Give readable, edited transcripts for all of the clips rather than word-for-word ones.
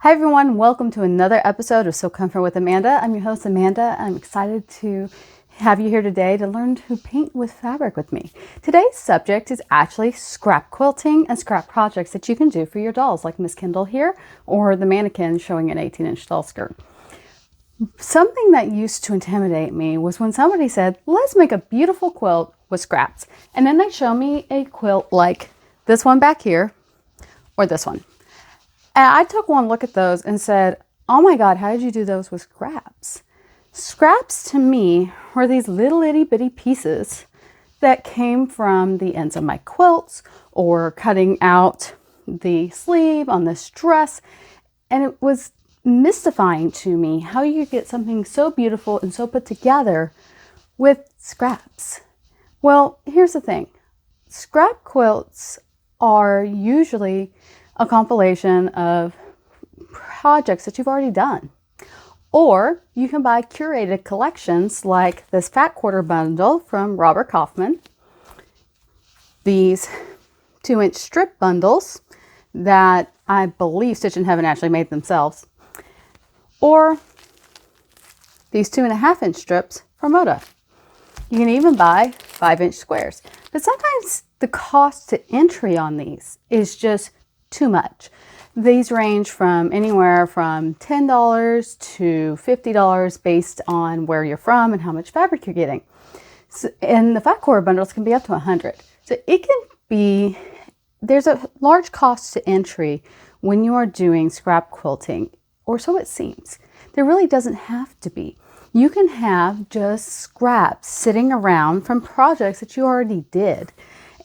Hi everyone, welcome to another episode of Sew Comfort with Amanda. I'm your host Amanda. I'm excited to have you here today to learn to paint with fabric with me. Today's subject is actually scrap quilting and scrap projects that you can do for your dolls, like Miss Kendall here, or the mannequin showing an 18-inch doll skirt. Something that used to intimidate me was when somebody said, let's make a beautiful quilt with scraps. And then they show me a quilt like this one back here or this one. And I took one look at those and said, oh my God, how did you do those with scraps? Scraps to me were these little itty bitty pieces that came from the ends of my quilts or cutting out the sleeve on this dress. And it was mystifying to me how you could get something so beautiful and so put together with scraps. Well, here's the thing. Scrap quilts are usually a compilation of projects that you've already done. Or you can buy curated collections like this Fat Quarter bundle from Robert Kaufman, these 2-inch strip bundles that I believe Stitch in Heaven actually made themselves, or these 2.5-inch strips from Moda. You can even buy 5-inch squares. But sometimes the cost to entry on these is just too much. These range from anywhere from $10 to $50 based on where you're from and how much fabric you're getting. So, and the Fat Quarter bundles can be up to $100. So it can be, there's a large cost to entry when you are doing scrap quilting, or so it seems. There really doesn't have to be. You can have just scraps sitting around from projects that you already did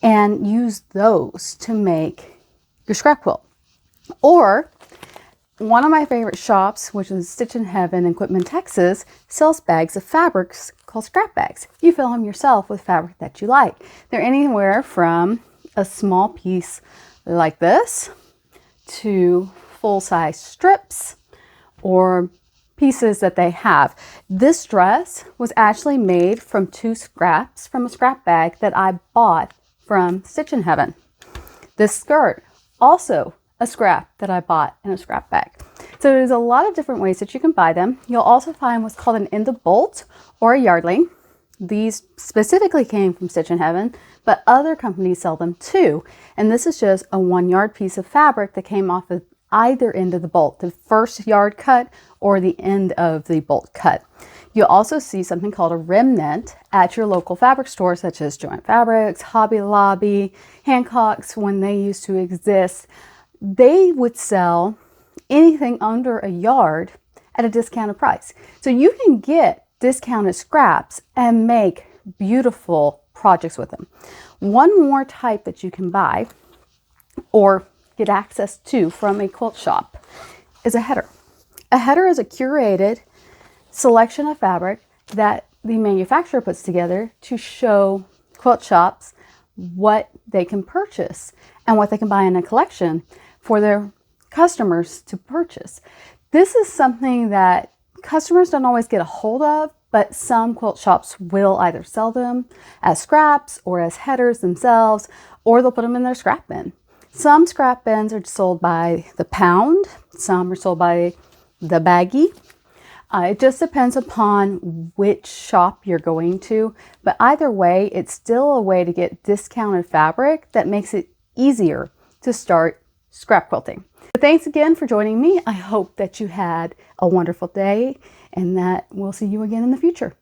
and use those to make your scrap quilt. Or one of my favorite shops, which is Stitch in Heaven in Quitman, Texas, sells bags of fabrics called scrap bags. You fill them yourself with fabric that you like. They're anywhere from a small piece like this to full-size strips or pieces that they have. This dress was actually made from 2 scraps from a scrap bag that I bought from Stitch in Heaven. This skirt, also a scrap that I bought in a scrap bag. So there's a lot of different ways that you can buy them. You'll also find what's called an end of bolt or a yardling. These specifically came from Stitch in Heaven, but other companies sell them too. And this is just a 1-yard piece of fabric that came off of either end of the bolt, the first yard cut or the end of the bolt cut. You'll also see something called a remnant at your local fabric store, such as Joann Fabrics, Hobby Lobby, Hancock's. When they used to exist, they would sell anything under a yard at a discounted price. So you can get discounted scraps and make beautiful projects with them. One more type that you can buy or get access to from a quilt shop is a header. A header is a curated selection of fabric that the manufacturer puts together to show quilt shops what they can purchase and what they can buy in a collection for their customers to purchase. This is something that customers don't always get a hold of, but some quilt shops will either sell them as scraps or as headers themselves, or they'll put them in their scrap bin. Some scrap bins are sold by the pound, some are sold by the baggie. It just depends upon which shop you're going to, but either way, it's still a way to get discounted fabric that makes it easier to start scrap quilting. So thanks again for joining me. I hope that you had a wonderful day and that we'll see you again in the future.